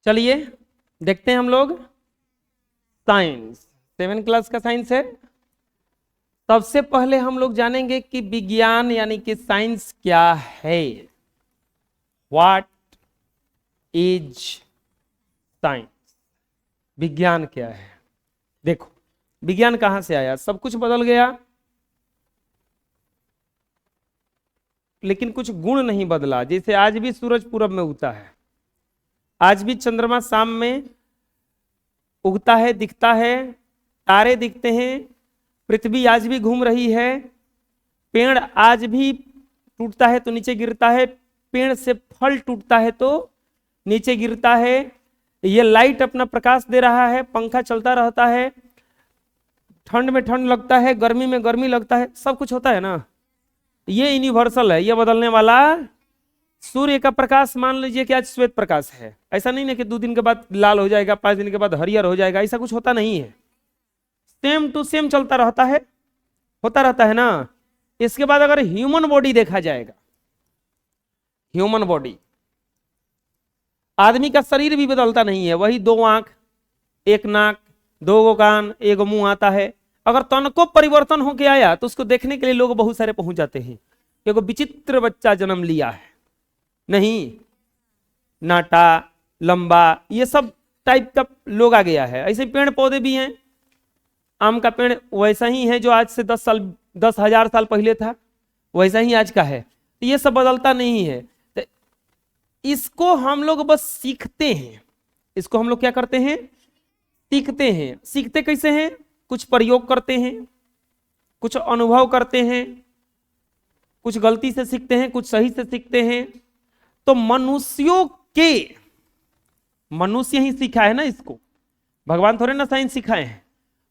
चलिए देखते हैं हम लोग साइंस, 7 क्लास का साइंस है। सबसे पहले हम लोग जानेंगे कि विज्ञान यानी कि साइंस क्या है। व्हाट इज साइंस, विज्ञान क्या है। देखो विज्ञान कहां से आया, सब कुछ बदल गया लेकिन कुछ गुण नहीं बदला। जैसे आज भी सूरज पूरब में उगता है, आज भी चंद्रमा शाम में उगता है, दिखता है, तारे दिखते हैं, पृथ्वी आज भी घूम रही है, पेड़ आज भी टूटता है तो नीचे गिरता है, पेड़ से फल टूटता है तो नीचे गिरता है, ये लाइट अपना प्रकाश दे रहा है, पंखा चलता रहता है, ठंड में ठंड लगता है, गर्मी में गर्मी लगता है, सब कुछ होता है ना। ये यूनिवर्सल है, ये बदलने वाला। सूर्य का प्रकाश मान लीजिए कि आज श्वेत प्रकाश है, ऐसा नहीं है कि 2 दिन के बाद लाल हो जाएगा, 5 दिन के बाद हरियर हो जाएगा, ऐसा कुछ होता नहीं है। सेम टू सेम चलता रहता है, होता रहता है ना। इसके बाद अगर ह्यूमन बॉडी देखा जाएगा, ह्यूमन बॉडी, आदमी का शरीर भी बदलता नहीं है, वही 2 आंख, 1 नाक, 2 कान, 1 मुंह आता है। अगर तनको परिवर्तन होके आया तो उसको देखने के लिए लोग बहुत सारे पहुंच जाते हैं, क्योंकि विचित्र बच्चा जन्म लिया है, नहीं नाटा लंबा, ये सब टाइप का लोग आ गया है। ऐसे पेड़ पौधे भी हैं, आम का पेड़ वैसा ही है जो आज से 10,000 साल पहले था, वैसा ही आज का है। तो ये सब बदलता नहीं है। तो इसको हम लोग बस सीखते हैं, इसको हम लोग क्या करते हैं, सीखते हैं। सीखते कैसे हैं, कुछ प्रयोग करते हैं, कुछ अनुभव करते हैं, कुछ गलती से सीखते हैं, कुछ सही से सीखते हैं। तो मनुष्यों के, मनुष्य ही सीखा है ना इसको, भगवान थोड़े ना साइंस सिखाए हैं,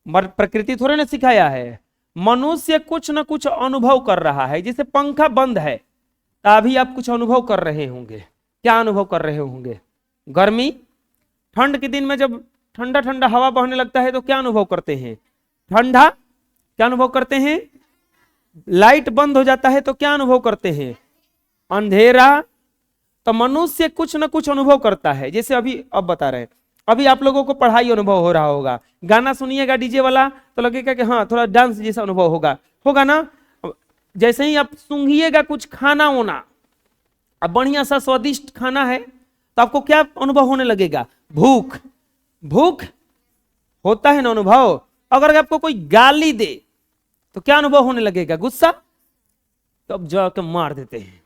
प्रकृति थोड़े ना सिखाया है। मनुष्य कुछ ना कुछ अनुभव कर रहा है। जैसे पंखा बंद है तो अभी आप कुछ अनुभव कर रहे होंगे। क्या अनुभव कर रहे होंगे, गर्मी, ठंड के दिन में जब ठंडा ठंडा हवा बहने लगता है तो क्या अनुभव करते हैं, ठंडा। क्या अनुभव करते हैं, लाइट बंद हो जाता है तो क्या अनुभव करते हैं, अंधेरा। तो मनुष्य कुछ ना कुछ अनुभव करता है। जैसे अभी अब बता रहे हैं, अभी आप लोगों को पढ़ाई अनुभव हो रहा होगा, गाना सुनिएगा डीजे वाला तो लगेगा कि हाँ थोड़ा डांस जैसा अनुभव होगा, होगा ना। जैसे ही आप सूंघिएगा कुछ खाना होना, अब बढ़िया सा स्वादिष्ट खाना है तो आपको क्या अनुभव होने लगेगा, भूख। भूख होता है ना अनुभव। अगर आपको कोई गाली दे तो क्या अनुभव होने लगेगा, गुस्सा। तो अब जाकर मार देते हैं,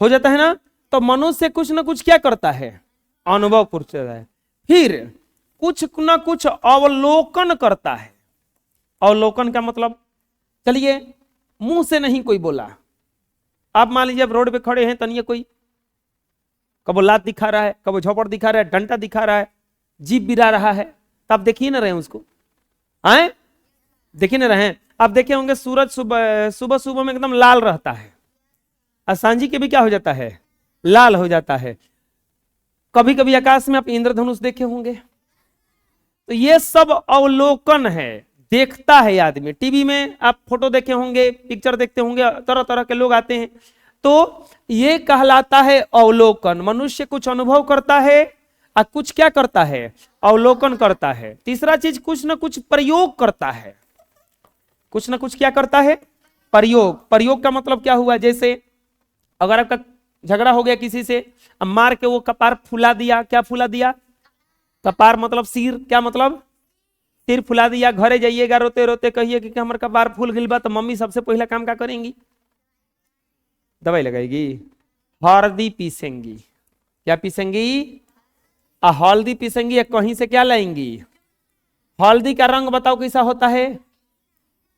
हो जाता है ना। तो मनुष्य कुछ ना कुछ क्या करता है, अनुभव करता है। फिर कुछ ना कुछ अवलोकन करता है। अवलोकन का मतलब, चलिए मुंह से नहीं कोई बोला, आप मान लीजिए रोड पे खड़े हैं, तनिए कोई कबो लात दिखा रहा है, कबो झोपड़ दिखा रहा है, डंडा दिखा रहा है, जीप बिरा रहा है, तो आप देखिए ना रहे उसको, आए देखिए ना रहे। आप देखे होंगे सूरज सुबह सुबह सुबह में एकदम लाल रहता है, और सांझी के भी क्या हो जाता है, लाल हो जाता है। कभी कभी आकाश में आप इंद्रधनुष देखे होंगे। तो ये सब अवलोकन है, देखता है आदमी। टीवी में आप फोटो देखे होंगे, पिक्चर देखते होंगे, तरह तरह के लोग आते हैं, तो ये कहलाता है अवलोकन। मनुष्य कुछ अनुभव करता है और कुछ क्या करता है, अवलोकन करता है। तीसरा चीज, कुछ ना कुछ प्रयोग करता है। कुछ ना कुछ क्या करता है, प्रयोग। प्रयोग का मतलब क्या हुआ, जैसे अगर आपका झगड़ा हो गया किसी से, अब मार के वो कपार फुला दिया, क्या फुला दिया, कपार मतलब सिर, क्या मतलब सिर फुला दिया। घरे जाइएगा रोते रोते कहिए कि हमारे कपार फूल गइल बा, तो मम्मी सबसे पहला काम क्या करेंगी, दवाई लगाएगी, हल्दी पीसेंगी। क्या पीसेंगी, हल्दी पीसेंगी। कहीं से क्या लाएंगी, हल्दी का रंग बताओ कैसा होता है,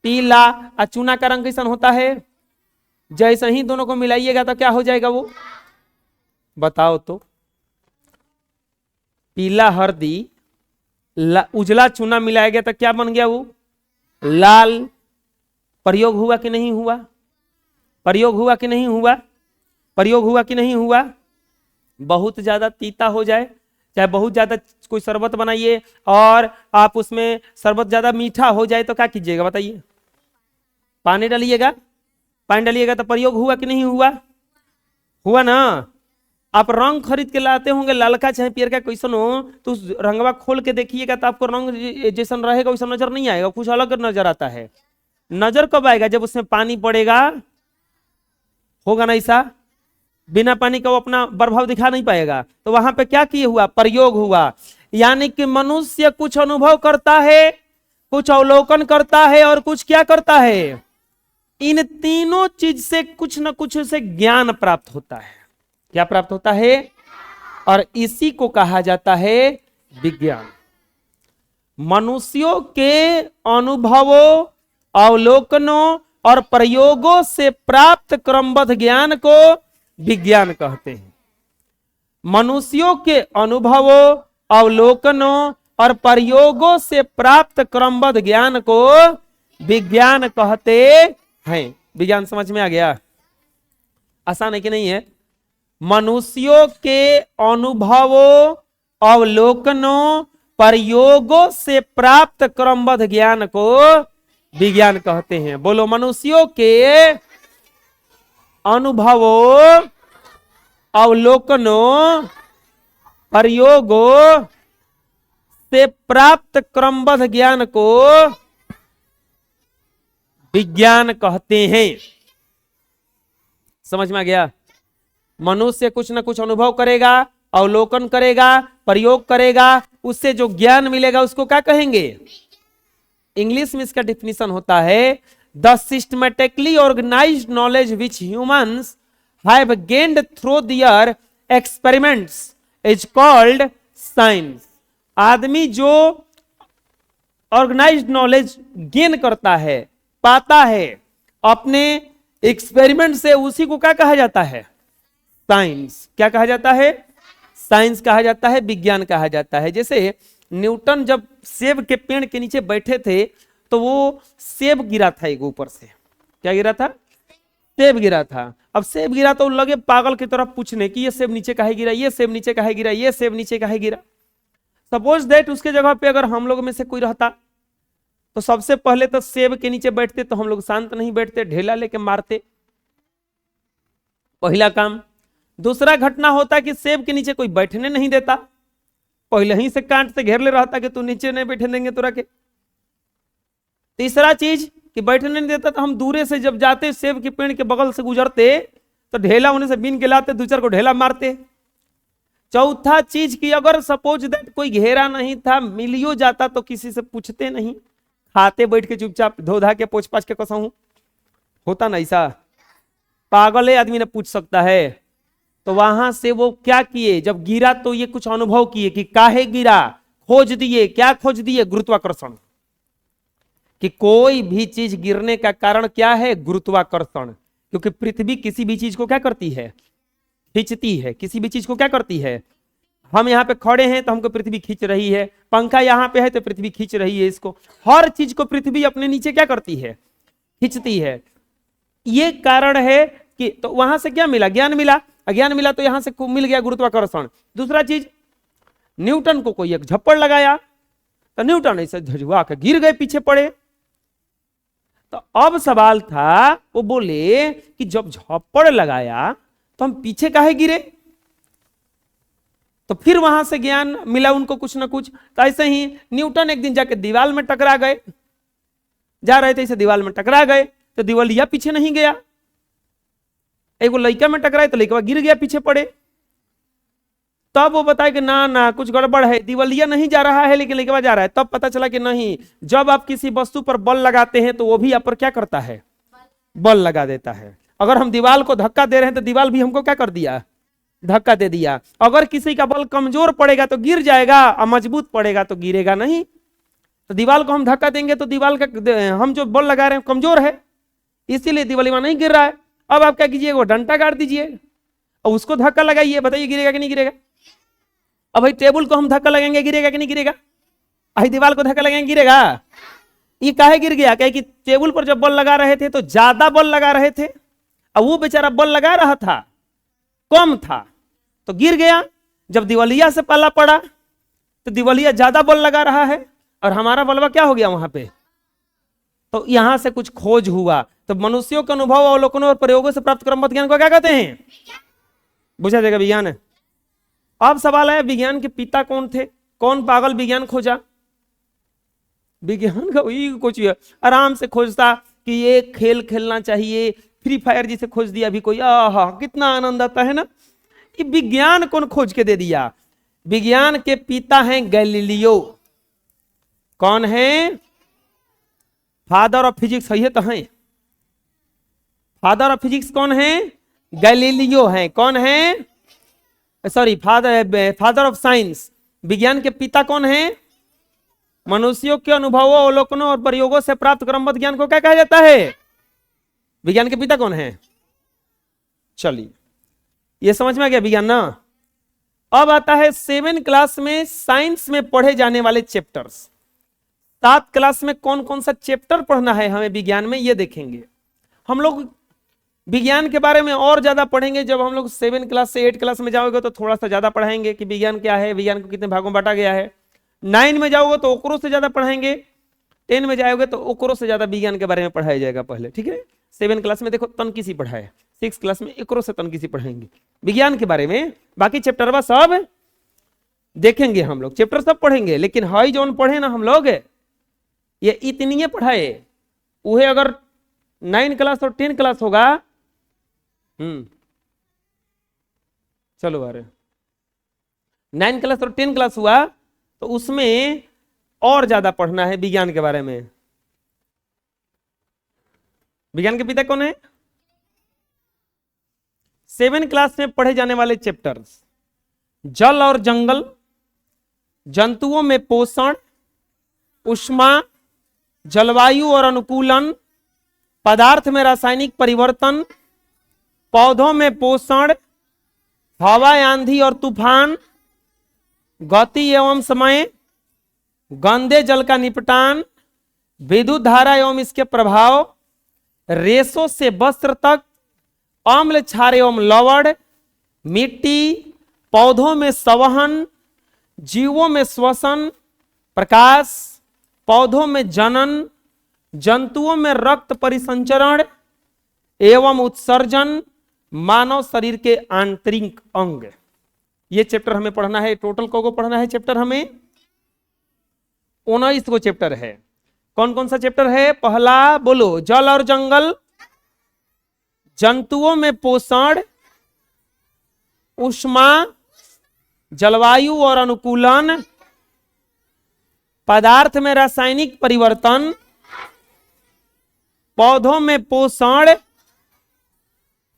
पीला। और चूना का रंग कैसा होता है, जैसे ही दोनों को मिलाइएगा तो क्या हो जाएगा वो, बताओ तो। पीला हल्दी, उजला चूना मिलाया गया तो क्या बन गया वो, लाल। प्रयोग हुआ कि नहीं हुआ, प्रयोग हुआ कि नहीं हुआ, प्रयोग हुआ कि नहीं हुआ। बहुत ज्यादा तीता हो जाए, चाहे बहुत ज्यादा कोई शरबत बनाइए और आप उसमें शरबत ज्यादा मीठा हो जाए तो क्या कीजिएगा बताइए, पानी डालिएगा। पानी डालिएगा तो प्रयोग हुआ कि नहीं हुआ, हुआ ना। आप रंग खरीद के लाते होंगे, लालका चाहे पियर का कैसन हो, तो उस रंगवा खोल के देखिएगा तो आपको रंग जैसन रहेगा वैसा नजर नहीं आएगा, कुछ अलग नजर आता है। नजर कब आएगा? जब उसमें पानी पड़ेगा, होगा ना ऐसा? बिना पानी का वो अपना प्रभाव दिखा नहीं पाएगा। तो वहां पे क्या किए हुआ? प्रयोग हुआ। यानी कि मनुष्य कुछ अनुभव करता है, कुछ अवलोकन करता है और कुछ क्या करता है? इन तीनों चीज से कुछ न कुछ उसे ज्ञान प्राप्त होता है। क्या प्राप्त होता है? और इसी को कहा जाता है विज्ञान। मनुष्यों के अनुभवों, अवलोकनों और प्रयोगों से प्राप्त क्रमबद्ध ज्ञान को विज्ञान कहते हैं। मनुष्यों के अनुभवों, अवलोकनों और प्रयोगों से प्राप्त क्रमबद्ध ज्ञान को विज्ञान कहते हैं। विज्ञान समझ में आ गया? आसान है कि नहीं है? मनुष्यों के अनुभवों, अवलोकनों, प्रयोगों से प्राप्त क्रमबद्ध ज्ञान को विज्ञान कहते हैं। बोलो, मनुष्यों के अनुभवों, अवलोकनों, प्रयोगों से प्राप्त क्रमबद्ध ज्ञान को विज्ञान कहते हैं। समझ में आ गया? मनुष्य कुछ ना कुछ अनुभव करेगा, अवलोकन करेगा, प्रयोग करेगा, उससे जो ज्ञान मिलेगा उसको क्या कहेंगे? इंग्लिश में इसका डिफिनेशन होता है the systematically organised knowledge which humans have gained through their experiments is called science. आदमी जो ऑर्गेनाइज्ड नॉलेज गेन करता है, पाता है अपने एक्सपेरिमेंट से, उसी को क्या कहा जाता है? साइंस। क्या कहा जाता है? साइंस कहा जाता है, विज्ञान कहा जाता है। जैसे न्यूटन जब सेब के पेड़ के नीचे बैठे थे तो वो सेब गिरा था एक ऊपर से। क्या गिरा था? सेब गिरा था। अब सेब गिरा तो लगे पागल की तरफ पूछने कि ये सेब नीचे काहे गिरा, ये सेब नीचे काहे गिरा, ये सेब नीचे काहे गिरा। सपोज दैट उसके जगह पे अगर हम लोग में से कोई रहता तो सबसे पहले तो सेब के नीचे बैठते तो हम लोग शांत नहीं बैठते, ढेला लेके मारते, पहला काम। दूसरा घटना होता कि सेब के नीचे कोई बैठने नहीं देता, पहले ही से कांट से घेर ले रहता कि तू नीचे नहीं बैठने देंगे तोरा के। तीसरा चीज कि बैठने नहीं देता तो हम दूरे से जब जाते सेब के पेड़ के बगल से गुजरते तो ढेला उन्हें से बीन के लाते, दो चार को ढेला मारते। चौथा चीज कि अगर सपोज दैट कोई घेरा नहीं था, मिलियो जाता तो किसी से पूछते नहीं, खाते बैठ के चुपचाप धो धा के पोछ पाछ के कसहूं। होता ना ऐसा? पागल है आदमी ने पूछ सकता है। तो वहां से वो क्या किए, जब गिरा तो ये कुछ अनुभव किए कि काहे गिरा, खोज दिए। क्या खोज दिए? गुरुत्वाकर्षण। कि कोई भी चीज गिरने का कारण क्या है? गुरुत्वाकर्षण। क्योंकि पृथ्वी किसी भी चीज को क्या करती है? खींचती है। किसी भी चीज को क्या करती है? हम यहाँ पे खड़े हैं तो हमको पृथ्वी खींच रही है, पंखा यहाँ पे है तो पृथ्वी खींच रही है इसको। हर चीज को पृथ्वी अपने नीचे क्या करती है? खींचती है। ये कारण है कि तो वहां से क्या मिला? ज्ञान मिला। अज्ञान मिला तो यहां से मिल गया गुरुत्वाकर्षण। दूसरा चीज, न्यूटन को कोई एक झप्पड़ लगाया तो न्यूटन ऐसे झुझुआ के गिर गए, पीछे पड़े। तो अब सवाल था, वो बोले कि जब झप्पड़ लगाया तो हम पीछे काहे गिरे? तो फिर वहां से ज्ञान मिला उनको कुछ ना कुछ। तो ऐसे ही न्यूटन एक दिन जाके दीवार में टकरा गए, जा रहे थे इसे दीवार में टकरा गए तो दीवालिया पीछे नहीं गया। एगो लड़का में टकराए तो लड़का गिर गया, पीछे पड़े। तब वो बताया कि ना ना कुछ गड़बड़ है, दीवालिया नहीं जा रहा है लेकिन लड़का जा रहा है। तब पता चला कि नहीं, जब आप किसी वस्तु पर बल लगाते हैं तो वो भी आप पर क्या करता है? बल लगा देता है। अगर हम दीवार को धक्का दे रहे हैं तो दीवार भी हमको क्या कर दिया? धक्का दे दिया। अगर किसी का बल कमजोर पड़ेगा तो गिर जाएगा और मजबूत पड़ेगा तो गिरेगा नहीं। तो दीवार को हम धक्का देंगे तो दीवार का हम जो बल लगा रहे हैं कमजोर है, इसीलिए दीवालिया नहीं गिर रहा है। अब आप क्या कीजिए, वो डंडा गाड़ दीजिए और उसको धक्का लगाइए, बताइए गिरेगा कि नहीं गिरेगा? अब भाई टेबल को हम धक्का लगाएंगे, गिरेगा कि नहीं गिरेगा? भाई दीवार को धक्का लगाएंगे, गिरेगा? ये काहे गिर गया? क्या कि टेबल पर जब बल लगा रहे थे तो ज्यादा बल लगा रहे थे और वो बेचारा बल लगा रहा था कम था तो गिर गया। जब दिवालिया से पाला पड़ा तो दिवालिया ज्यादा बल लगा रहा है और हमारा बलवा क्या हो गया वहां पे। तो यहां से कुछ खोज हुआ। तो मनुष्यों के अनुभव, अवलोकनों और प्रयोगों से प्राप्त क्रमबद्ध ज्ञान को क्या कहते हैं? बुझा जाएगा विज्ञान है। अब सवाल है विज्ञान के पिता कौन थे? कौन पागल विज्ञान खोजा? विज्ञान का वही कुछ आराम से खोजता कि ये खेल खेलना चाहिए, फ्री फायर जिसे खोज दिया अभी कोई, आहा कितना आनंद आता है ना। ये विज्ञान कौन खोज के दे दिया? विज्ञान के पिता हैं गैलीलियो। कौन है? फादर ऑफ फिजिक्स है तो है। फादर ऑफ फिजिक्स कौन है? गैलीलियो है। कौन है? Sorry, father of science. विज्ञान के पिता कौन है? मनुष्यों के अनुभवों, अवलोकनों और प्रयोगों से प्राप्त क्रमबद्ध ज्ञान को क्या कहा जाता है? विज्ञान के पिता कौन है? चलिए ये समझ में आ गया विज्ञान ना। अब आता है 7 क्लास में साइंस में पढ़े जाने वाले चैप्टर्स। 7 क्लास में कौन कौन सा चैप्टर पढ़ना है हमें विज्ञान में, ये देखेंगे। हम लोग विज्ञान के बारे में और ज्यादा पढ़ेंगे जब हम लोग 7 क्लास से 8 क्लास में जाओगे तो थोड़ा सा ज्यादा पढ़ाएंगे कि विज्ञान क्या है, विज्ञान को कितने भागों में बांटा गया है। 9 में जाओगे तो ओकरों से ज्यादा पढ़ाएंगे। 10 में जाओगे तो ओकरों से ज्यादा विज्ञान के बारे में पढ़ाया जाएगा पहले, ठीक है। 7 क्लास में देखो तनकी सी पढ़ाए, 6 क्लास में एकरों से तनकी सी पढ़ाएंगे विज्ञान के बारे में। बाकी चैप्टर बस सब देखेंगे हम लोग, चैप्टर सब पढ़ेंगे, लेकिन हाई जोन पढ़े ना हम लोग, ये इतनी पढ़ाए उहे अगर 9 क्लास और 10 क्लास होगा। चलो बारे 9 क्लास और 10 क्लास हुआ तो उसमें और ज्यादा पढ़ना है विज्ञान के बारे में। विज्ञान के पिता कौन है? 7 क्लास में पढ़े जाने वाले चैप्टर्स: जल और जंगल, जंतुओं में पोषण, ऊष्मा, जलवायु और अनुकूलन, पदार्थ में रासायनिक परिवर्तन, पौधों में पोषण, हवा, आंधी और तूफान, गति एवं समय, गंदे जल का निपटान, विद्युत धारा एवं इसके प्रभाव, रेशों से वस्त्र तक, अम्ल, क्षार एवं लवण, मिट्टी, पौधों में संवहन, जीवों में श्वसन, प्रकाश, पौधों में जनन, जंतुओं में रक्त परिसंचरण एवं उत्सर्जन, मानव शरीर के आंतरिक अंग। ये चैप्टर हमें पढ़ना है। टोटल को पढ़ना है चैप्टर हमें 19 को चैप्टर है। कौन कौन सा चैप्टर है? पहला बोलो, जल और जंगल, जंतुओं में पोषण, ऊष्मा, जलवायु और अनुकूलन, पदार्थ में रासायनिक परिवर्तन, पौधों में पोषण,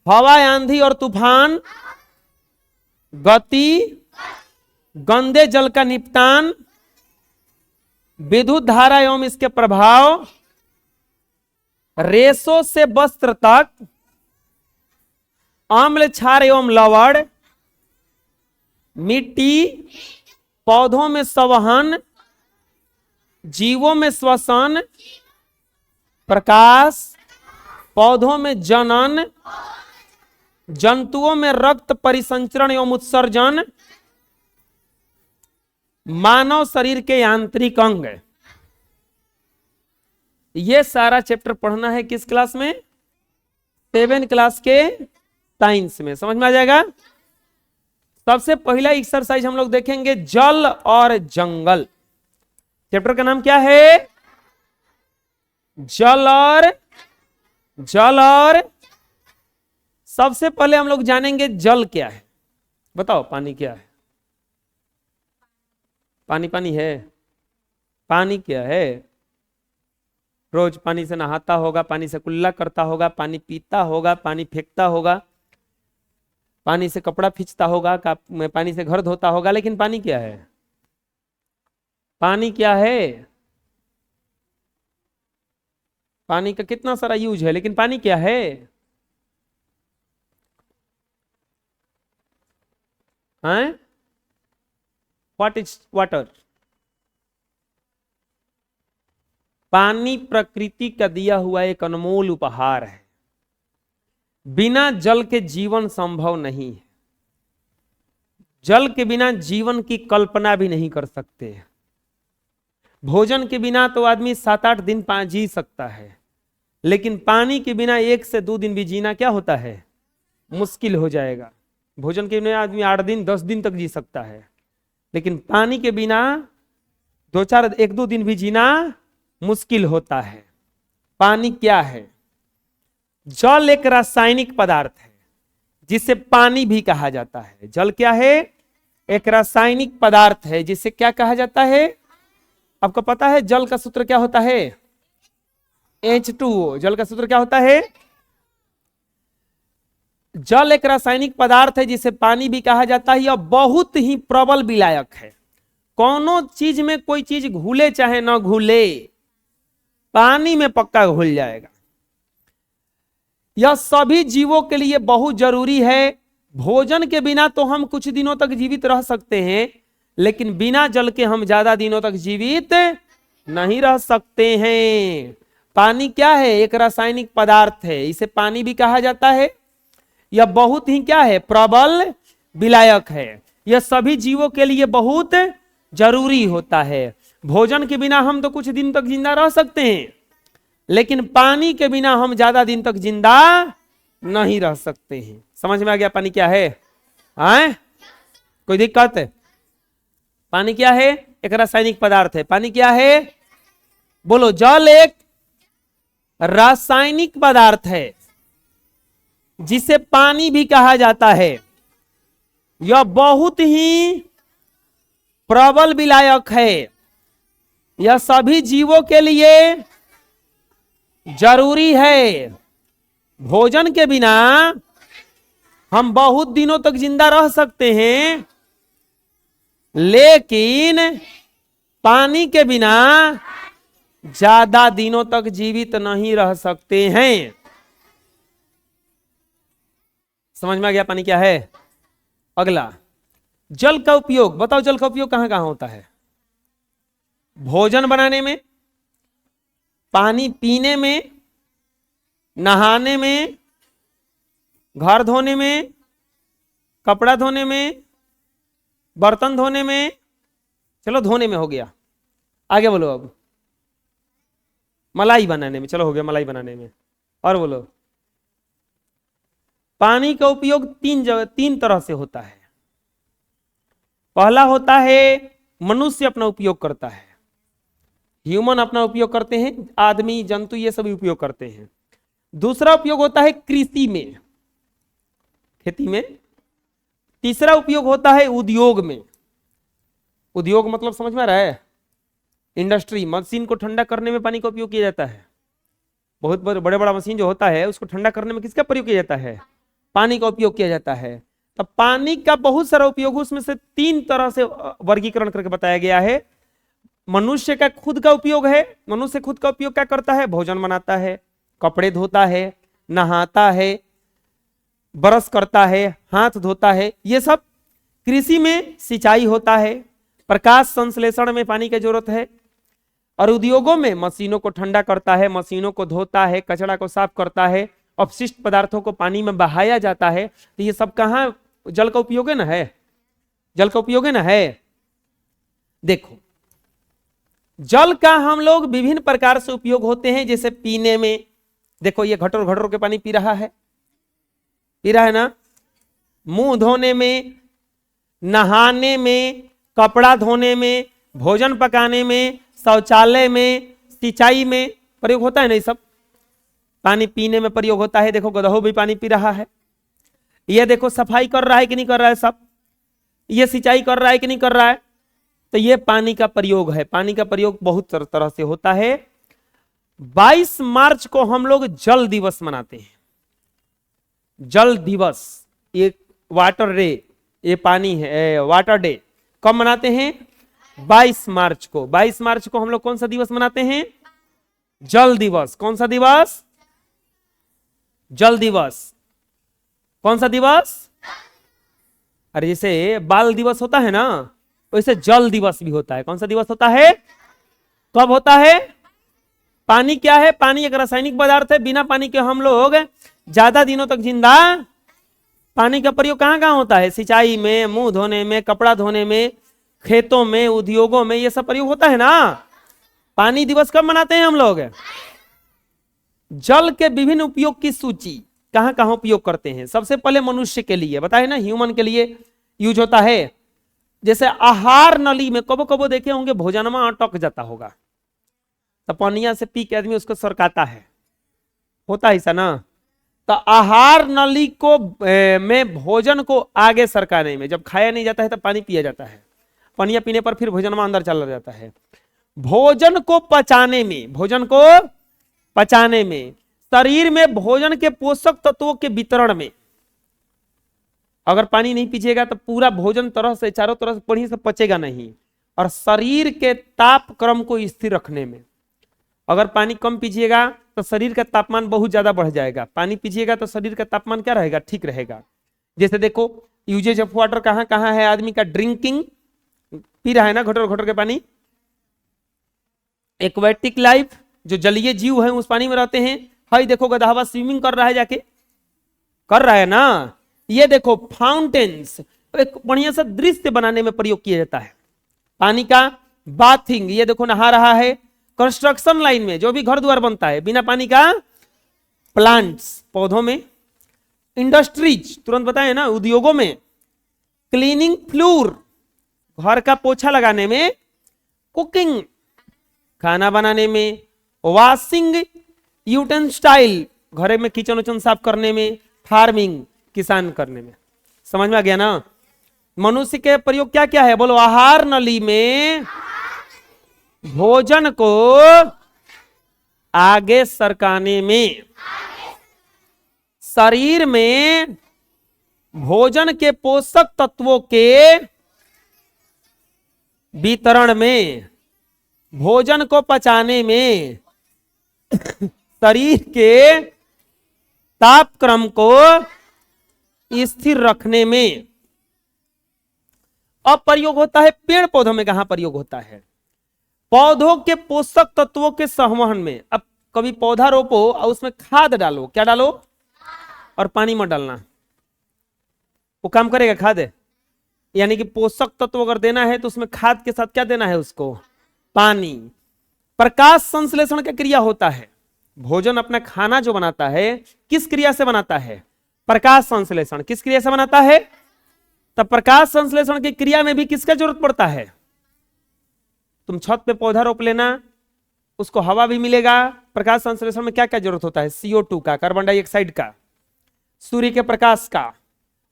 हवा, आंधी और तूफान, गति, गंदे जल का निपटान, विद्युत धारा एवं इसके प्रभाव, रेशों से वस्त्र तक, अम्ल, क्षार एवं लवण, मिट्टी, पौधों में संवहन, जीवों में श्वसन, प्रकाश, पौधों में जनन, जंतुओं में रक्त परिसंचरण एवं उत्सर्जन, मानव शरीर के आंतरिक अंग। ये सारा चैप्टर पढ़ना है किस क्लास में? 7 क्लास के साइंस में। समझ में आ जाएगा। सबसे पहला एक्सरसाइज हम लोग देखेंगे जल और जंगल। चैप्टर का नाम क्या है? जल और सबसे पहले हम लोग जानेंगे जल क्या है। बताओ पानी क्या है? पानी पानी है? पानी क्या है? रोज पानी से नहाता होगा, पानी से कुल्ला करता होगा, पानी पीता होगा, पानी फेंकता होगा, पानी से कपड़ा खींचता होगा, पानी से घर धोता होगा, लेकिन पानी क्या है? पानी क्या है? पानी का कितना सारा यूज है, लेकिन पानी क्या है? What is water? पानी प्रकृति का दिया हुआ एक अनमोल उपहार है। बिना जल के जीवन संभव नहीं है। जल के बिना जीवन की कल्पना भी नहीं कर सकते। भोजन के बिना तो आदमी 7-8 दिन जी सकता है, लेकिन पानी के बिना 1 से 2 दिन भी जीना क्या होता है? मुश्किल हो जाएगा। भोजन के बिना आदमी 8 दिन 10 दिन तक जी सकता है, लेकिन पानी के बिना 1-2 दिन भी जीना मुश्किल होता है। पानी क्या है? जल एक रासायनिक पदार्थ है जिसे पानी भी कहा जाता है। जल क्या है? एक रासायनिक पदार्थ है जिसे क्या कहा जाता है? आपको पता है जल का सूत्र क्या होता है? H2O। जल का सूत्र क्या होता है? जल एक रासायनिक पदार्थ है जिसे पानी भी कहा जाता है। यह बहुत ही प्रबल विलायक है। कोनो चीज में कोई चीज घुले चाहे ना घुले, पानी में पक्का घुल जाएगा। यह सभी जीवों के लिए बहुत जरूरी है। भोजन के बिना तो हम कुछ दिनों तक जीवित रह सकते हैं, लेकिन बिना जल के हम ज्यादा दिनों तक जीवित नहीं रह सकते हैं। पानी क्या है? एक रासायनिक पदार्थ है, इसे पानी भी कहा जाता है। यह बहुत ही क्या है? प्रबल विलायक है। यह सभी जीवों के लिए बहुत जरूरी होता है। भोजन के बिना हम तो कुछ दिन तक जिंदा रह सकते हैं, लेकिन पानी के बिना हम ज्यादा दिन तक जिंदा नहीं रह सकते हैं। समझ में आ गया पानी क्या है? आए? कोई दिक्कत है? पानी क्या है? एक रासायनिक पदार्थ है। पानी क्या है? बोलो। जल एक रासायनिक पदार्थ है जिसे पानी भी कहा जाता है। यह बहुत ही प्रबल विलायक है। यह सभी जीवों के लिए जरूरी है। भोजन के बिना हम बहुत दिनों तक जिंदा रह सकते हैं, लेकिन पानी के बिना ज्यादा दिनों तक जीवित नहीं रह सकते हैं। समझ में आ गया पानी क्या है? अगला, जल का उपयोग। बताओ जल का उपयोग कहां कहां होता है? भोजन बनाने में, पानी पीने में, नहाने में, घर धोने में, कपड़ा धोने में, बर्तन धोने में। चलो धोने में हो गया, आगे बोलो। अब मलाई बनाने में, चलो हो गया मलाई बनाने में। और बोलो। पानी का उपयोग तीन तरह से होता है। पहला होता है मनुष्य अपना उपयोग करता है, ह्यूमन अपना उपयोग करते हैं, आदमी जंतु ये सभी उपयोग करते हैं। दूसरा उपयोग होता है कृषि में, खेती में। तीसरा उपयोग होता है उद्योग में। उद्योग मतलब समझ में आ रहा है? इंडस्ट्री, मशीन को ठंडा करने में पानी का उपयोग किया जाता है। बहुत बड़े बड़ा मशीन जो होता है उसको ठंडा करने में किसका प्रयोग किया जाता है? पानी का उपयोग किया जाता है। तब पानी का बहुत सारा उपयोग, उसमें से 3 तरह से वर्गीकरण करके बताया गया है। मनुष्य का खुद का उपयोग है। मनुष्य खुद का उपयोग क्या करता है? भोजन बनाता है, कपड़े धोता है, नहाता है, ब्रश करता है, हाथ धोता है, ये सब। कृषि में सिंचाई होता है, प्रकाश संश्लेषण में पानी की जरूरत है। और उद्योगों में मशीनों को ठंडा करता है, मशीनों को धोता है, कचरा को साफ करता है, अपशिष्ट पदार्थों को पानी में बहाया जाता है। तो ये सब कहाँ जल का उपयोग है ना? है जल का उपयोग है ना? है। देखो, जल का हम लोग विभिन्न प्रकार से उपयोग होते हैं। जैसे पीने में, देखो ये घटोर घटोर के पानी पी रहा है ना। मुंह धोने में, नहाने में, कपड़ा धोने में, भोजन पकाने में, शौचालय में, सिंचाई में प्रयोग होता है ना। ये सब पानी पीने में प्रयोग होता है। देखो गधो भी पानी पी रहा है। ये देखो सफाई कर रहा है कि नहीं कर रहा है? सब। ये सिंचाई कर रहा है कि नहीं कर रहा है? तो ये पानी का प्रयोग है। पानी का प्रयोग बहुत तरह से होता है। 22 मार्च को हम लोग जल दिवस मनाते हैं। जल दिवस, ये वाटर डे, ये पानी है, वाटर डे कब मनाते हैं? 22 मार्च को। 22 मार्च को हम लोग कौन सा दिवस मनाते हैं? जल दिवस। कौन सा दिवस? जल दिवस। कौन सा दिवस? अरे जैसे बाल दिवस होता है ना, वैसे जल दिवस भी होता है। कौन सा दिवस होता है? कब होता है? पानी क्या है? पानी एक रासायनिक पदार्थ है। बिना पानी के हम लोग ज्यादा दिनों तक जिंदा। पानी का प्रयोग कहां कहां होता है? सिंचाई में, मुंह धोने में, कपड़ा धोने में, खेतों में, उद्योगों में, ये सब प्रयोग होता है ना। पानी दिवस कब मनाते हैं हम लोग? जल के विभिन्न उपयोग की सूची कहां कहां उपयोग करते हैं? सबसे पहले मनुष्य के लिए बताए ना, ह्यूमन के लिए यूज होता है। जैसे आहार नली में कबो कबो देखे होंगे भोजन में अटक जाता होगा, तो पनिया से पी के आदमी उसको सरकाता है, होता है ऐसा ना। तो आहार नली को में भोजन को आगे सरकाने में, जब खाया नहीं जाता है तो पानी पिया जाता है, पनिया पीने पर फिर भोजन में अंदर चला जाता है। भोजन को पचाने में, भोजन को पचाने में, शरीर में भोजन के पोषक तत्वों के वितरण में, अगर पानी नहीं पीछेगा तो पूरा भोजन तरह से चारों तरफ से बढ़िया से पचेगा नहीं। और शरीर के ताप क्रम को स्थिर रखने में, अगर पानी कम पीजिएगा तो शरीर का तापमान बहुत ज्यादा बढ़ जाएगा, पानी पीजिएगा तो शरीर का तापमान क्या रहेगा, ठीक रहेगा। जैसे देखो यूजेज ऑफ वाटर कहां कहां है, आदमी का ड्रिंकिंग, पी रहा है ना घोटर घोटर के पानी। एक्वेटिक लाइफ, जो जलीय जीव है उस पानी में रहते हैं। हाई देखो गधावा स्विमिंग कर रहा है, जाके कर रहा है ना। ये देखो फाउंटेन्स, एक बढ़िया सा दृश्य बनाने में प्रयोग किया जाता है पानी का। बाथिंग, ये देखो नहा रहा है। कंस्ट्रक्शन लाइन में जो भी घर द्वार बनता है बिना पानी का, प्लांट्स पौधों में। इंडस्ट्रीज तुरंत बताए ना, उद्योगों में। क्लीनिंग फ्लोर, घर का पोछा लगाने में। कुकिंग, खाना बनाने में। वॉशिंग यूटेंस्टाइल, घरे में किचन उचन साफ करने में। फार्मिंग, किसान करने में। समझ में आ गया ना। मनुष्य के प्रयोग क्या क्या है बोलो? आहार नली में भोजन को आगे सरकाने में, शरीर में भोजन के पोषक तत्वों के वितरण में, भोजन को पचाने में, शरीर के तापक्रम को स्थिर रखने में। अब प्रयोग होता है पेड़ पौधों में। कहां प्रयोग होता है? पौधों के पोषक तत्वों के संवहन में। अब कभी पौधा रोपो और उसमें खाद डालो, क्या डालो? और पानी मत डालना, वो काम करेगा खाद? यानी कि पोषक तत्व अगर देना है तो उसमें खाद के साथ क्या देना है उसको? पानी। प्रकाश संश्लेषण की क्रिया होता है। भोजन अपना खाना जो बनाता है किस क्रिया से बनाता है? प्रकाश संश्लेषण। किस क्रिया से बनाता है? तब प्रकाश संश्लेषण की क्रिया में भी किसका जरूरत पड़ता है? तुम छत पे पौधा रोप लेना, उसको हवा भी मिलेगा। प्रकाश संश्लेषण में क्या क्या जरूरत होता है? CO2 का, कार्बन डाइऑक्साइड का, सूर्य के प्रकाश का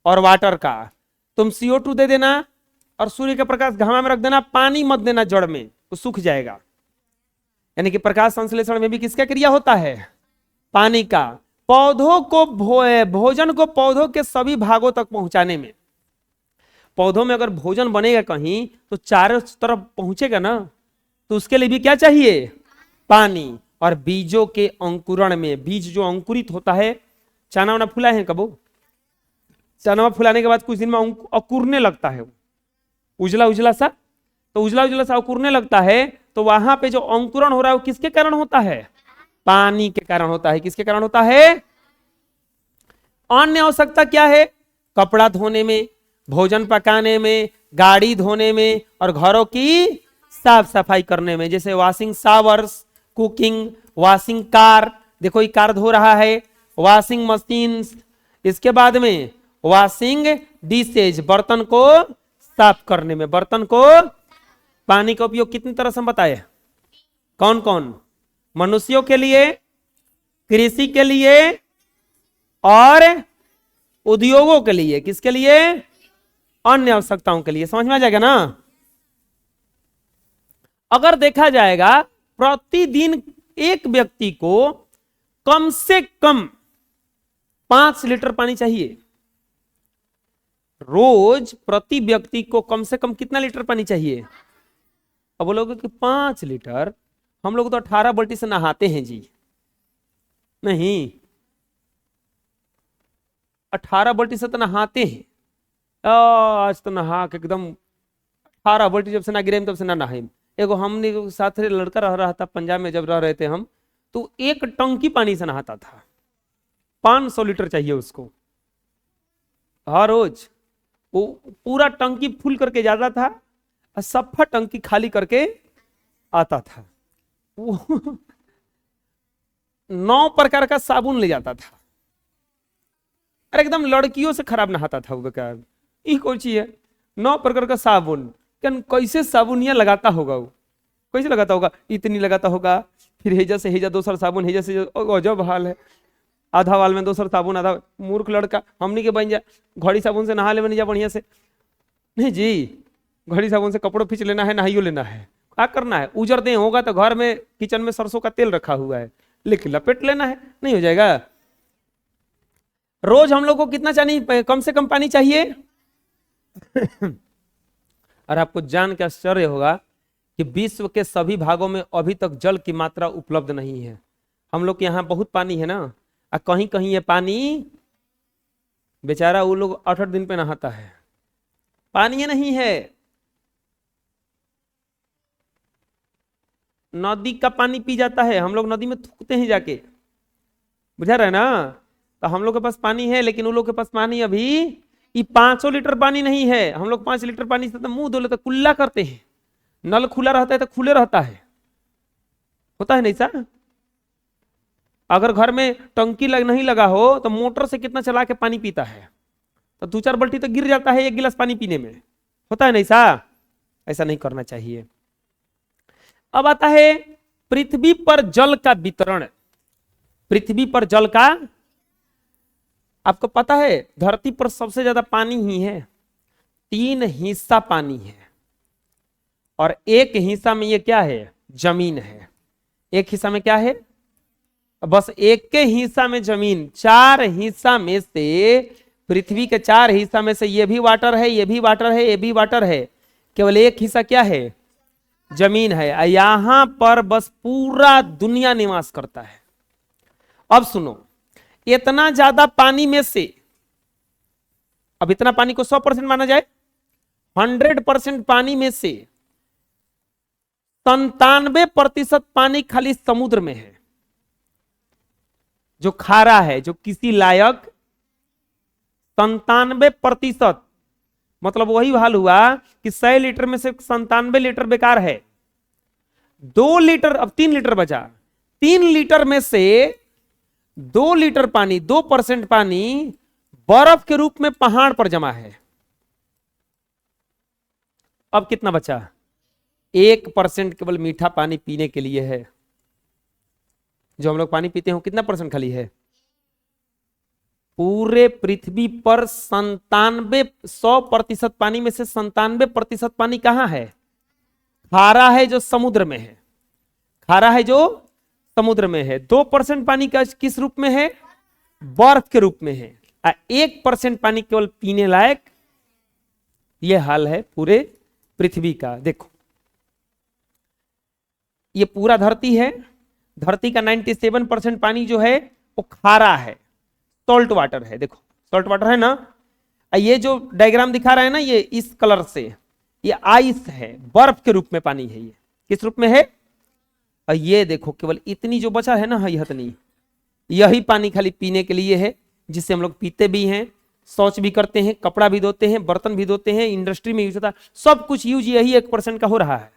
और वाटर का। तुम CO2 दे देना और सूर्य का प्रकाश घामा में रख देना, पानी मत देना जड़ में, वो सूख जाएगा। यानी कि प्रकाश संश्लेषण में भी किसका क्रिया होता है? पानी का। पौधों को भोजन को पौधों के सभी भागों तक पहुंचाने में, पौधों में अगर भोजन बनेगा कहीं तो चारों तरफ पहुंचेगा ना, तो उसके लिए भी क्या चाहिए? पानी। और बीजों के अंकुरण में, बीज जो अंकुरित होता है, चना वना फुला है कबो? चना फुलाने के बाद कुछ दिन में अंकुरने लगता है, उजला उजला सा, तो उजला उजला सा अंकुरने लगता है, तो वहां पे जो अंकुरण हो रहा है वो किसके कारण होता है? पानी के कारण होता है। किसके कारण होता है? अन्य आवश्यकता क्या है? कपड़ा धोने में, भोजन पकाने में, गाड़ी धोने में और घरों की साफ सफाई करने में। जैसे washing showers, cooking, washing car, देखो ये कार धो रहा है, वॉशिंग मशीन। इसके बाद में वॉशिंग डिशेज, बर्तन को साफ करने में। बर्तन को पानी का उपयोग कितनी तरह से हम बताए? कौन कौन? मनुष्यों के लिए, कृषि के लिए और उद्योगों के लिए। किसके लिए? अन्य आवश्यकताओं के लिए। समझ में आ जाएगा ना। अगर देखा जाएगा प्रतिदिन एक व्यक्ति को कम से कम 5 लीटर पानी चाहिए। रोज प्रति व्यक्ति को कम से कम कितना लीटर पानी चाहिए? अब बोलोगे कि 5 लीटर, हम लोग तो 18 बाल्टी से नहाते हैं जी। नहीं, 18 बाल्टी से तो नहाते हैं। आज तो नहा के एकदम 18 बाल्टी जब से ना गिरे तब से ना नहाए। एगो हमने साथ लड़का रह रहा था पंजाब में, जब रह रहे थे हम, तो 1 टंकी पानी से नहाता था। 500 लीटर चाहिए उसको हर रोज। वो पूरा टंकी फुल करके जाता था और सफा टंकी खाली करके आता था। वो 9 प्रकार का साबुन ले जाता था। अरे एकदम लड़कियों से खराब नहाता था वो बेकार। ये कौन चीज है? 9 प्रकार का साबुन, कैसे साबुनिया लगाता होगा वो, कैसे लगाता होगा? इतनी लगाता होगा, फिर हेजा से हेजा दोसर साबुन, हेजा से गजब हाल है। आधा वाल में दोसर साबुन, आधा। मूर्ख लड़का हमनी के बन जा, घड़ी साबुन से नहा ले बनी जा बढ़िया से। नहीं जी, घड़ी साबुन से कपड़ों खींच लेना है, नहाइयो लेना है, क्या करना है? उजर दे होगा तो घर में किचन में सरसों का तेल रखा हुआ है, लेकिन लपेट लेना है, नहीं हो जाएगा। रोज हम लोग को कितना चाहिए, कम से कम पानी चाहिए? और आपको जान के आश्चर्य होगा कि विश्व के सभी भागों में अभी तक जल की मात्रा उपलब्ध नहीं है। हम लोग के यहाँ बहुत पानी है ना, और कहीं कहीं ये पानी बेचारा वो लोग 8-8 दिन पे नहाता है, पानी ये नहीं है। नदी का पानी पी जाता है, हम लोग नदी में थूकते हैं जाके, बुझा रहे ना? तो हम लोग के पास पानी है, लेकिन उन लोग के पास पानी अभी ये 500 लीटर पानी नहीं है। हम लोग 5 लीटर पानी से तो मुंह धो लेते, कुल्ला करते हैं, नल खुला रहता है तो खुले रहता है, होता है नहीं सा? अगर घर में टंकी नहीं लगा हो तो मोटर से कितना चला के पानी पीता है, तो 2-4 बाल्टी तो गिर जाता है एक गिलास पानी पीने में, होता है नहीं सा? ऐसा नहीं करना चाहिए। अब आता है पृथ्वी पर जल का वितरण। पृथ्वी पर जल का, आपको पता है धरती पर सबसे ज्यादा पानी ही है, 3 हिस्सा पानी है, और एक हिस्सा में ये क्या है? जमीन है। एक हिस्सा में क्या है? बस एक के हिस्सा में जमीन। 4 हिस्सा में से, पृथ्वी के 4 हिस्सा में से ये भी वाटर है, ये भी वाटर है, ये भी वाटर है, केवल एक हिस्सा क्या है? जमीन है। यहां पर बस पूरा दुनिया निवास करता है। अब सुनो, इतना ज्यादा पानी में से, अब इतना पानी को 100% माना जाए, 100% पानी में से 97% पानी खाली समुद्र में है, जो खारा है, जो किसी लायक। 97%, मतलब वही हाल हुआ कि 100 लीटर में से 97 लीटर बेकार है। 2 लीटर, अब 3 लीटर बचा। 3 लीटर में से 2 लीटर पानी, 2% पानी बर्फ के रूप में पहाड़ पर जमा है। अब कितना बचा? 1% केवल मीठा पानी पीने के लिए है। जो हम लोग पानी पीते हैं कितना % खाली है? पूरे पृथ्वी पर 100% पानी में से 97% पानी कहां है? खारा है, जो समुद्र में है। खारा है जो समुद्र में है। 2% पानी का किस रूप में है? बर्फ के रूप में है। 1% पानी केवल पीने लायक। यह हाल है पूरे पृथ्वी का। देखो, ये पूरा धरती है, धरती का 97% पानी जो है वो खारा है, सॉल्ट वाटर है। देखो सॉल्ट वाटर है ना। ये जो डायग्राम दिखा रहा है ना, ये इस कलर से, ये आइस है, बर्फ के रूप में पानी है। ये किस रूप में है? और ये देखो केवल इतनी जो बचा है ना, इतनी, यही पानी खाली पीने के लिए है, जिससे हम लोग पीते भी हैं, शौच भी करते हैं, कपड़ा भी धोते हैं, बर्तन भी धोते हैं, इंडस्ट्री में यूज होता है, सब कुछ यूज यही 1% का हो रहा है।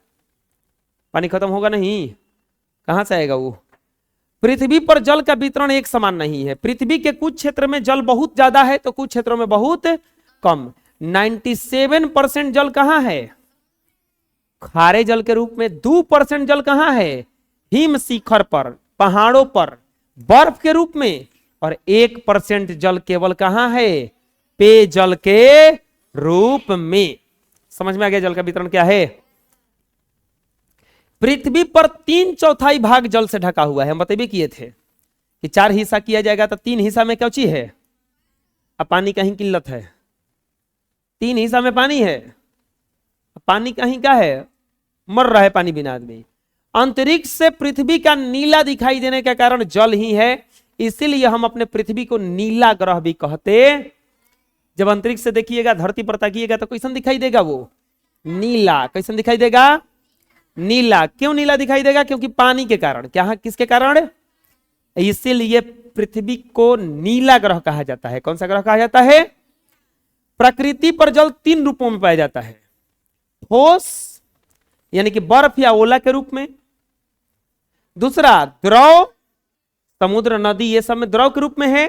पानी खत्म होगा नहीं, कहां से आएगा वो? पृथ्वी पर जल का वितरण एक समान नहीं है। पृथ्वी के कुछ क्षेत्र में जल बहुत ज्यादा है तो कुछ क्षेत्रों में बहुत कम। 97% जल कहां है? खारे जल के रूप में। 2% जल कहां है? हिम शिखर पर, पहाड़ों पर, बर्फ के रूप में। और 1% जल केवल कहां है? पेयजल के रूप में। समझ में आ गया जल का वितरण क्या है? पृथ्वी पर 3/4 भाग जल से ढका हुआ है। हम बतेबे किए थे कि 4 हिस्सा किया जाएगा तो 3 हिस्सा में क्या चीज है? अब पानी कहीं किल्लत है, 3 हिस्सा में पानी है, पानी कहीं क्या है? मर रहा है पानी बिना आदमी। अंतरिक्ष से पृथ्वी का नीला दिखाई देने के कारण जल ही है, इसीलिए हम अपने पृथ्वी को नीला ग्रह भी कहते। जब अंतरिक्ष से देखिएगा, धरती पर ताकिएगा तो कैसन दिखाई देगा? वो नीला। कैसन दिखाई देगा? नीला। क्यों नीला दिखाई देगा? क्योंकि पानी के कारण। क्या? किसके कारण? इसीलिए पृथ्वी को नीला ग्रह कहा जाता है। कौन सा ग्रह कहा जाता है? प्रकृति पर जल 3 रूपों में पाया जाता है। ठोस यानी कि बर्फ या ओला के रूप में। दूसरा द्रव, समुद्र, नदी, ये सब में द्रव के रूप में है।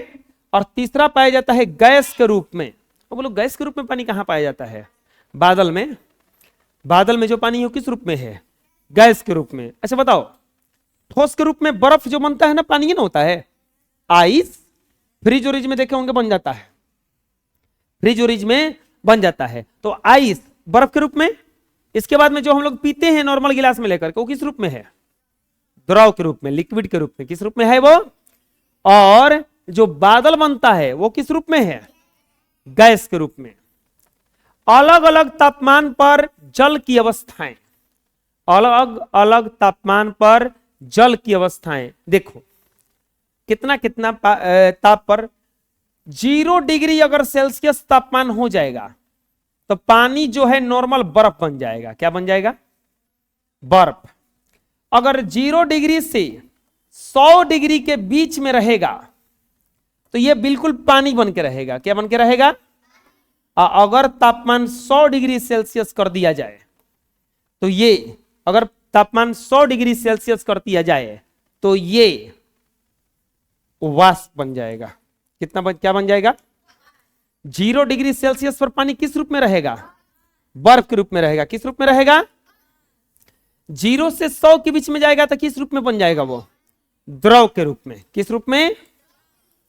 और तीसरा पाया जाता है गैस के रूप में। तो बोलो गैस के रूप में पानी कहां पाया जाता है? बादल में। बादल में जो पानी है वो किस रूप में है? गैस के रूप में। अच्छा बताओ, ठोस के रूप में बर्फ जो बनता है ना, पानी ही ना होता है। आइस फ्रिज ओरिज में देखे होंगे बन जाता है, फ्रिज ओरिज में बन जाता है। तो आइस बर्फ के रूप में। इसके बाद में जो हम लोग पीते हैं नॉर्मल गिलास में लेकर के, वो किस रूप में है? द्रव के रूप में, लिक्विड के रूप में। किस रूप में है वो? और जो बादल बनता है वो किस रूप में है? गैस के रूप में। अलग अलग तापमान पर जल की अवस्थाएं, अलग अलग तापमान पर जल की अवस्थाएं देखो कितना कितना ताप पर। 0 डिग्री अगर सेल्सियस तापमान हो जाएगा तो पानी जो है नॉर्मल बर्फ बन जाएगा। क्या बन जाएगा? बर्फ। अगर 0 डिग्री से 100 डिग्री के बीच में रहेगा तो यह बिल्कुल पानी बन के रहेगा। क्या बन के रहेगा? अगर तापमान 100 डिग्री सेल्सियस कर दिया जाए तो ये, अगर तापमान 100 डिग्री सेल्सियस कर दिया जाए तो ये वाष्प बन जाएगा। क्या बन जाएगा? 0 डिग्री सेल्सियस पर पानी किस रूप में रहेगा? बर्फ के रूप में रहेगा। किस रूप में रहेगा? 0 से 100 के बीच में जाएगा तो किस रूप में बन जाएगा वो? द्रव के रूप में। किस रूप में?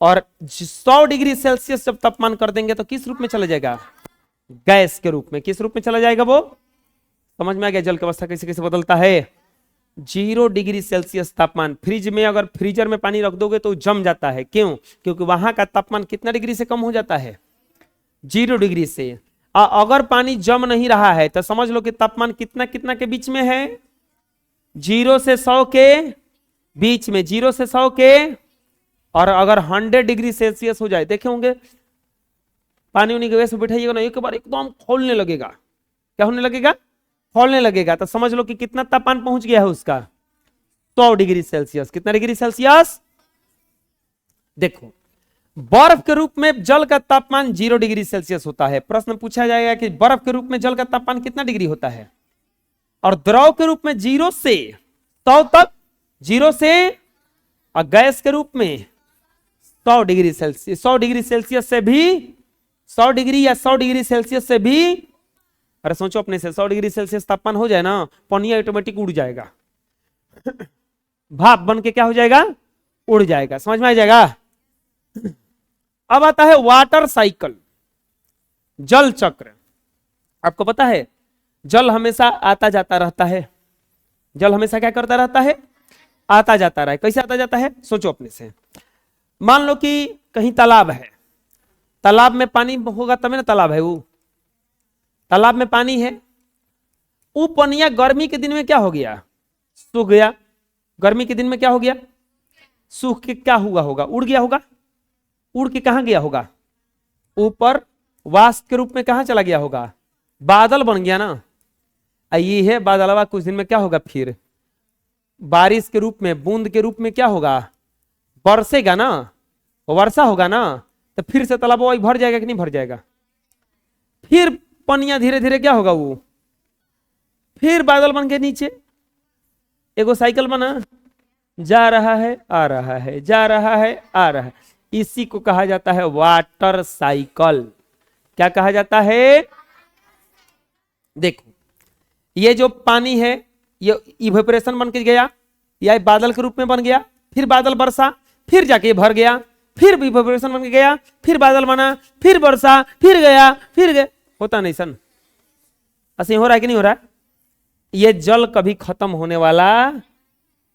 और 100 डिग्री सेल्सियस जब तापमान कर देंगे तो किस रूप में चला जाएगा? गैस के रूप में। किस रूप में चला जाएगा वो? समझ में आ गया जल की अवस्था कैसे कैसे बदलता है? 0 डिग्री सेल्सियस तापमान, फ्रिज में अगर फ्रीजर में पानी रख दोगे तो जम जाता है। क्यों? क्योंकि वहां का तापमान कितना डिग्री से कम हो जाता है? 0 डिग्री से। अगर पानी जम नहीं रहा है तो समझ लो कि तापमान कितना कितना के बीच में है? 0 से 100 के बीच में। 0 से 100 के। और अगर 100 डिग्री सेल्सियस हो जाए, देखे होंगे पानी उन्हीं के वजह से बिठाइएगा ना, एक बार एकदम खोलने लगेगा। क्या होने लगेगा? खोलने लगेगा। तो समझ लो कि कितना तापमान पहुंच गया है उसका? 100 डिग्री सेल्सियस। कितना डिग्री सेल्सियस? देखो, बर्फ के रूप में जल का तापमान 0 डिग्री सेल्सियस होता है। प्रश्न पूछा जाएगा कि बर्फ के रूप में जल का तापमान कितना डिग्री होता है? और द्रव के रूप में 0 से 100 तक। 0 से, और गैस के रूप में 100 डिग्री सेल्सियस। 100 डिग्री सेल्सियस से भी, 100 डिग्री या 100 डिग्री सेल्सियस से भी, अरे सोचो अपने से, 100 डिग्री सेल्सियस तापमान हो जाए ना, पानी ऑटोमेटिक उड़ जाएगा। भाप बन के क्या हो जाएगा? उड़ जाएगा। समझ में आ जाएगा? अब आता है वाटर साइकिल, जल चक्र। आपको पता है जल हमेशा आता जाता रहता है। जल हमेशा क्या करता रहता है? आता जाता रहा है। कैसे आता जाता है? सोचो अपने से। मान लो कि कहीं तालाब है, तालाब में पानी होगा तभी ना तालाब है वो। तालाब में पानी है, वो पनिया गर्मी के दिन में क्या हो गया? सूख गया। गर्मी के दिन में क्या हो गया? सूख के क्या हुआ होगा? उड़ गया होगा। उड़ के कहां गया होगा? ऊपर वाष्प के रूप में कहां चला गया होगा? बादल बन गया ना। ये है बादलवा, कुछ दिन में क्या होगा? फिर बारिश के रूप में, बूंद के रूप में क्या होगा? बरसेगा ना, वर्षा होगा ना, तो फिर से तालाब वही भर जाएगा कि नहीं भर जाएगा? फिर पनिया धीरे धीरे क्या होगा? वो फिर बादल बन के नीचे। एगो साइकिल बना, जा रहा है आ रहा है, जा रहा है आ रहा है। इसी को कहा जाता है वाटर साइकिल। क्या कहा जाता है? देखो, ये जो पानी है ये इवेपोरेशन बन के गया, या बादल के रूप में बन गया, फिर बादल बरसा, फिर जाके भर गया, फिर इवेपोरेशन बन के गया, फिर बादल बना, फिर बरसा, फिर गया, फिर गया। होता नहीं सन? ऐसे हो रहा है कि नहीं हो रहा? ये जल कभी खत्म होने वाला,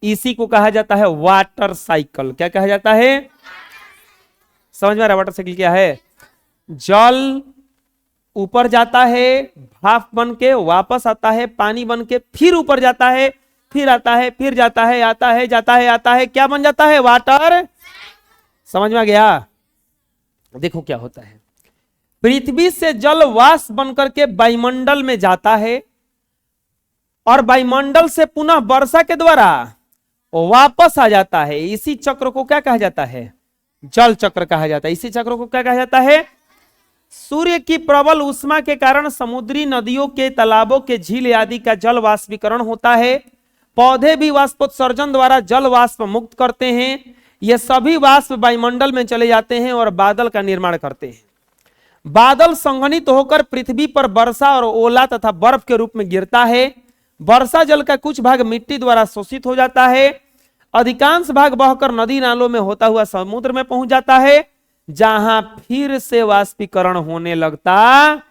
इसी को कहा जाता है वाटर साइकिल। क्या कहा जाता है? समझ में आ रहा है वाटर साइकिल क्या है? जल ऊपर जाता है भाप बन के, वापस आता है पानी बन के, फिर ऊपर जाता है, फिर आता है, फिर जाता है, आता है, जाता है, आता है, क्या बन जाता है? वाटर। समझ में आ गया? देखो क्या होता है, पृथ्वी से जल वाष्प बनकर के वायुमंडल में जाता है और वायुमंडल से पुनः वर्षा के द्वारा वापस आ जाता है। इसी चक्र को क्या कहा जाता है? जल चक्र कहा जाता है। इसी चक्र को क्या कहा जाता है? सूर्य की प्रबल उष्मा के कारण समुद्री नदियों के, तालाबों के, झील आदि का जल वाष्पीकरण होता है। पौधे भी वाष्पोत्सर्जन द्वारा जल वाष्प मुक्त करते हैं। ये सभी वाष्प वायुमंडल में चले जाते हैं और बादल का निर्माण करते हैं। बादल संघनित होकर पृथ्वी पर वर्षा और ओला तथा बर्फ के रूप में गिरता है। वर्षा जल का कुछ भाग मिट्टी द्वारा शोषित हो जाता है। अधिकांश भाग बहकर नदी नालों में होता हुआ समुद्र में पहुंच जाता है, जहां फिर से वाष्पीकरण होने लगता।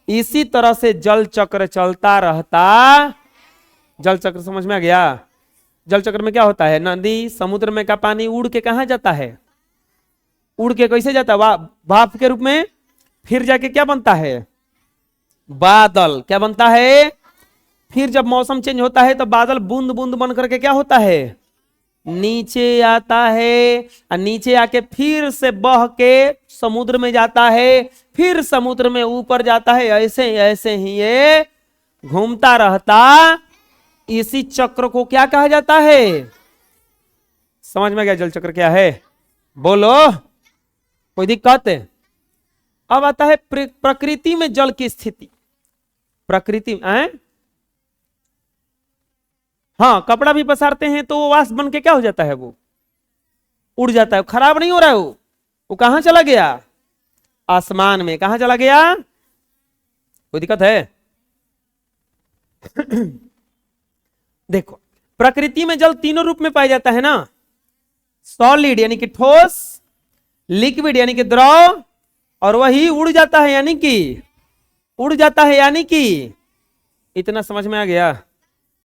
इसी तरह से जल चक्र चलता रहता। जल चक्र समझ में आ गया? जल चक्र में क्या होता है? नदी समुद्र में का पानी उड़ के कहां जाता है? उड़ के कैसे जाता है? भाप के रूप में, फिर जाके क्या बनता है? बादल। क्या बनता है? फिर जब मौसम चेंज होता है तो बादल बूंद बूंद बन करके क्या होता है? नीचे आता है, और नीचे आके फिर से बह के समुद्र में जाता है, फिर समुद्र में ऊपर जाता है। ऐसे ऐसे ही ये घूमता रहता। इसी चक्र को क्या कहा जाता है? समझ में गया जल चक्र क्या है? बोलो, कोई दिक्कत है? अब आता है प्रकृति में जल की स्थिति। प्रकृति हाँ, कपड़ा भी पसारते हैं तो वो वाष्प बन के क्या हो जाता है? वो उड़ जाता है। खराब नहीं हो रहा है। वो कहां चला गया? आसमान में। कहां चला गया? कोई दिक्कत है? देखो, प्रकृति में जल तीनों रूप में पाया जाता है ना। सॉलिड यानी कि ठोस, लिक्विड यानी कि द्रव, और वही उड़ जाता है यानी कि इतना समझ में आ गया?